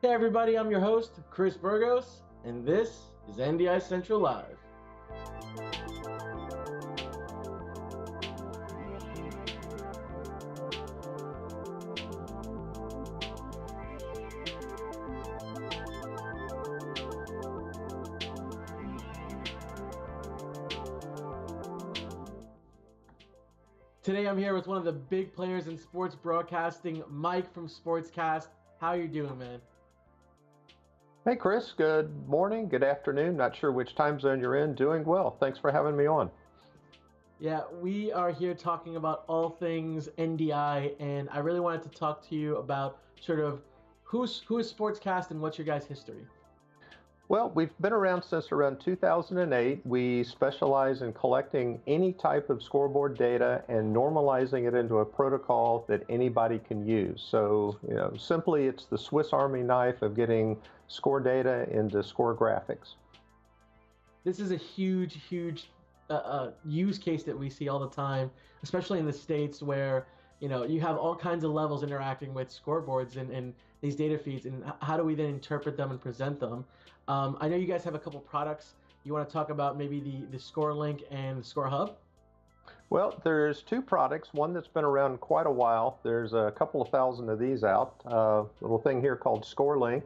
Hey everybody, I'm your host, Chris Burgos, and this is NDI Central Live. Today I'm here with one of the big players in sports broadcasting, Mike from Sportzcast. How are you doing, man? Hey Chris, good morning, good afternoon. Not sure which time zone you're in. Doing well. Thanks for having me on. Yeah, we are here talking about all things NDI, and I really wanted to talk to you about sort of who is Sportscast and what's your guys' history? Well, we've been around since around 2008. We specialize in collecting any type of scoreboard data and normalizing it into a protocol that anybody can use. So, simply it's the Swiss Army knife of getting score data into score graphics. This is a huge use case that we see all the time, especially in the States where, you have all kinds of levels interacting with scoreboards and these data feeds, and how do we then interpret them and present them? I know you guys have a couple products. You want to talk about maybe the Scorelink and ScoreHub? Well, there's two products, one that's been around quite a while. There's a couple of thousand of these out. Little thing here called Scorelink.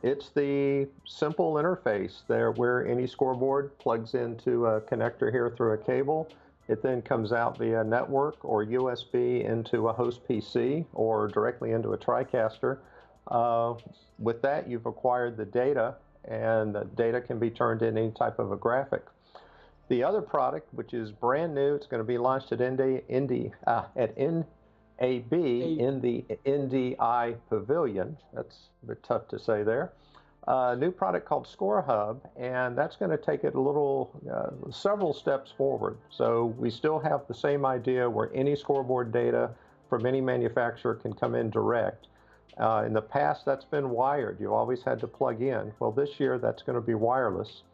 It's the simple interface there where any scoreboard plugs into a connector here through a cable. It then comes out via network or USB into a host PC or directly into a TriCaster. With that, you've acquired the data, and the data can be turned into any type of a graphic. The other product, which is brand new, it's going to be launched at NAB in the NDI Pavilion. That's a bit tough to say there. New product called ScoreHub, and that's going to take it several steps forward. So we still have the same idea where any scoreboard data from any manufacturer can come in direct. In the past, that's been wired. You always had to plug in. Well, this year, that's going to be wireless.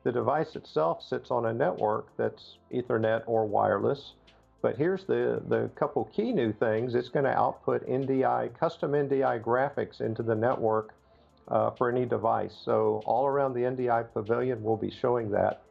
The device itself sits on a network that's Ethernet or wireless. But here's the couple key new things. It's going to output custom NDI graphics into the network for any device. So all around the NDI Pavilion, we'll be showing that.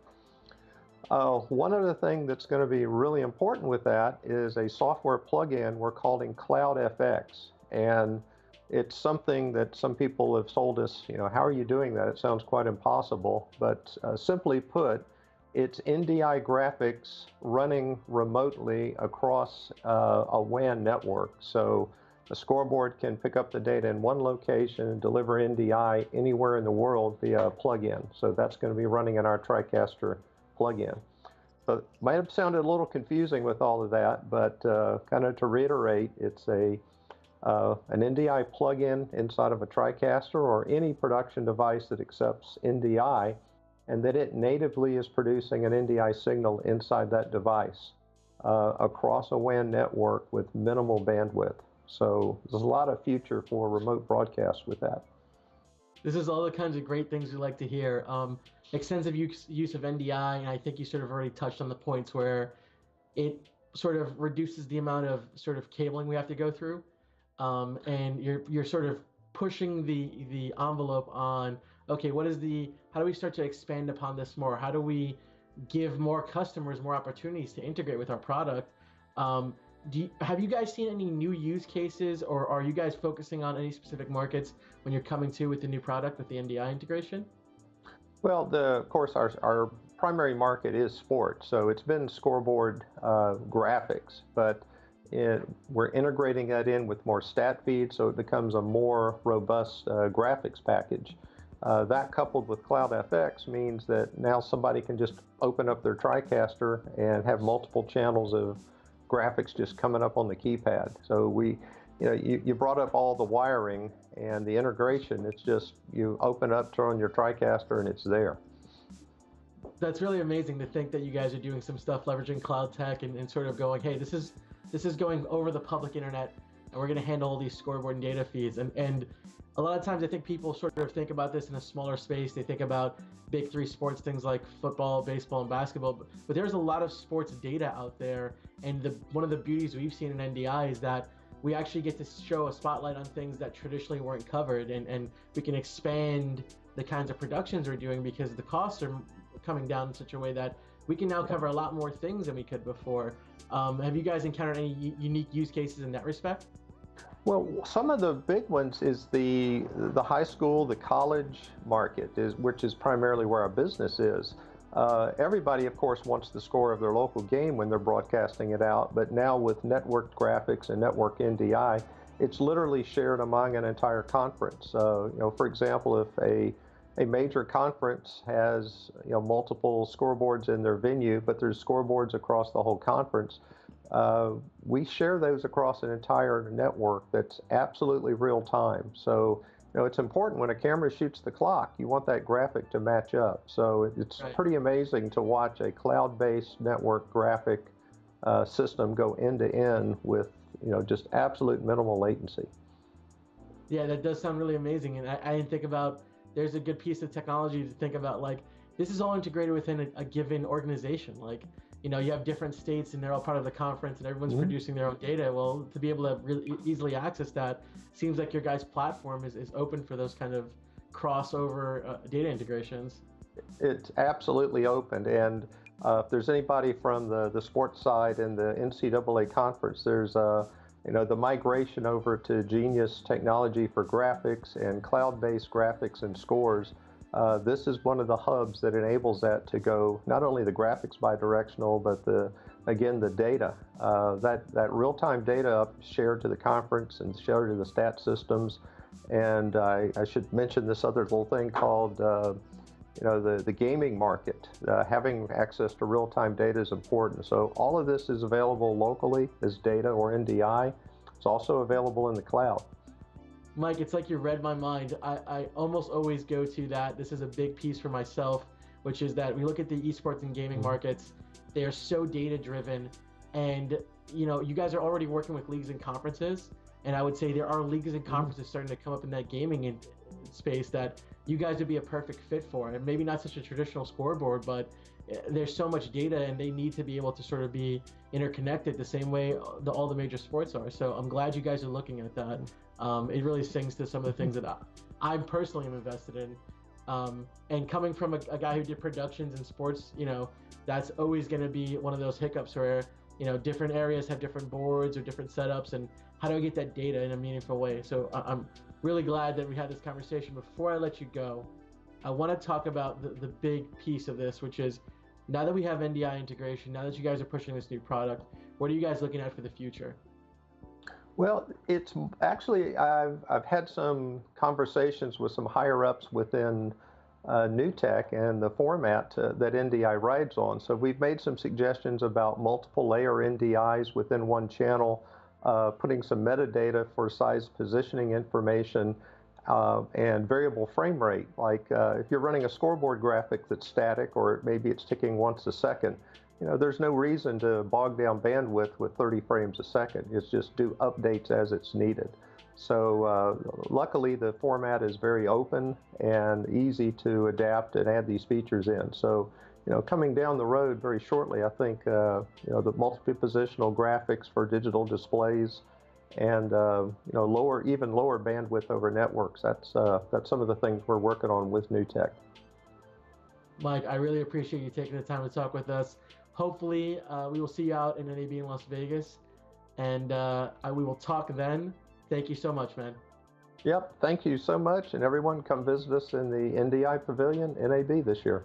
One other thing that's going to be really important with that is a software plugin we're calling CloudFX. And it's something that some people have told us, how are you doing that? It sounds quite impossible. But simply put, it's NDI graphics running remotely across a WAN network. So a scoreboard can pick up the data in one location and deliver NDI anywhere in the world via a plugin. So that's going to be running in our TriCaster plugin. So it might have sounded a little confusing with all of that, but kind of to reiterate, it's an NDI plugin inside of a TriCaster or any production device that accepts NDI, and that it natively is producing an NDI signal inside that device across a WAN network with minimal bandwidth. So there's a lot of future for remote broadcast with that. This is all the kinds of great things we like to hear. Extensive use of NDI, and I think you sort of already touched on the points where it sort of reduces the amount of sort of cabling we have to go through. And you're sort of pushing the envelope on, okay, how do we start to expand upon this more? How do we give more customers more opportunities to integrate with our product? Have you guys seen any new use cases, or are you guys focusing on any specific markets when you're coming to with the new product with the NDI integration? Well, of course, our primary market is sports, so it's been scoreboard graphics, but we're integrating that in with more stat feeds, so it becomes a more robust graphics package. That coupled with CloudFX means that now somebody can just open up their TriCaster and have multiple channels of graphics just coming up on the keypad. So you brought up all the wiring and the integration. It's just you open up, turn on your TriCaster, and it's there. That's really amazing to think that you guys are doing some stuff leveraging cloud tech and sort of going, hey, this is going over the public internet, and we're going to handle all these scoreboard and data feeds. And a lot of times I think people sort of think about this in a smaller space. They think about big three sports, things like football, baseball, and basketball. But there's a lot of sports data out there. And one of the beauties we've seen in NDI is that we actually get to show a spotlight on things that traditionally weren't covered, and we can expand the kinds of productions we're doing because the costs are coming down in such a way that we can now cover a lot more things than we could before. Have you guys encountered any unique use cases in that respect? Well, some of the big ones is the high school, the college market, which is primarily where our business is. Everybody, of course, wants the score of their local game when they're broadcasting it out, but now with networked graphics and network NDI, it's literally shared among an entire conference. For example, if a major conference has multiple scoreboards in their venue, but there's scoreboards across the whole conference, we share those across an entire network that's absolutely real time. So it's important when a camera shoots the clock, you want that graphic to match up. So it's pretty amazing to watch a cloud-based network graphic system go end to end with just absolute minimal latency. Yeah, that does sound really amazing. And I didn't think about, there's a good piece of technology to think about, like, this is all integrated within a given organization. Like, you have different states and they're all part of the conference and everyone's producing their own data. Well, to be able to really easily access that, seems like your guys' platform is open for those kind of crossover data integrations. It's absolutely open. And if there's anybody from the sports side in the NCAA conference, there's the migration over to Genius technology for graphics and cloud-based graphics and scores. This is one of the hubs that enables that to go not only the graphics bidirectional, but the data. That real-time data shared to the conference and shared to the stat systems. And I should mention this other little thing called the gaming market. Having access to real-time data is important. So all of this is available locally as data or NDI. It's also available in the cloud. Mike, it's like you read my mind. I almost always go to that. This is a big piece for myself, which is that we look at the esports and gaming markets. They are so data driven, and you guys are already working with leagues and conferences, and I would say there are leagues and conferences starting to come up in that gaming space that you guys would be a perfect fit for. And maybe not such a traditional scoreboard, but there's so much data and they need to be able to sort of be interconnected the same way all the major sports are. So I'm glad you guys are looking at that. It really sings to some of the things that I personally am invested in. And coming from a guy who did productions in sports, that's always going to be one of those hiccups where, different areas have different boards or different setups, and how do I get that data in a meaningful way? So I'm really glad that we had this conversation. Before I let you go, I want to talk about the big piece of this, which is now that we have NDI integration, now that you guys are pushing this new product, what are you guys looking at for the future? Well, it's actually, I've had some conversations with some higher ups within NewTek and the format that NDI rides on. So we've made some suggestions about multiple layer NDIs within one channel, putting some metadata for size positioning information, and variable frame rate. Like if you're running a scoreboard graphic that's static, or maybe it's ticking once a second, there's no reason to bog down bandwidth with 30 frames a second. It's just do updates as it's needed. So luckily the format is very open and easy to adapt and add these features in. So coming down the road very shortly, I think the multi-positional graphics for digital displays and even lower bandwidth over networks. That's some of the things we're working on with NewTek. Mike, I really appreciate you taking the time to talk with us. Hopefully, we will see you out in NAB in Las Vegas, and we will talk then. Thank you so much, man. Yep, thank you so much, and everyone come visit us in the NDI Pavilion, NAB this year.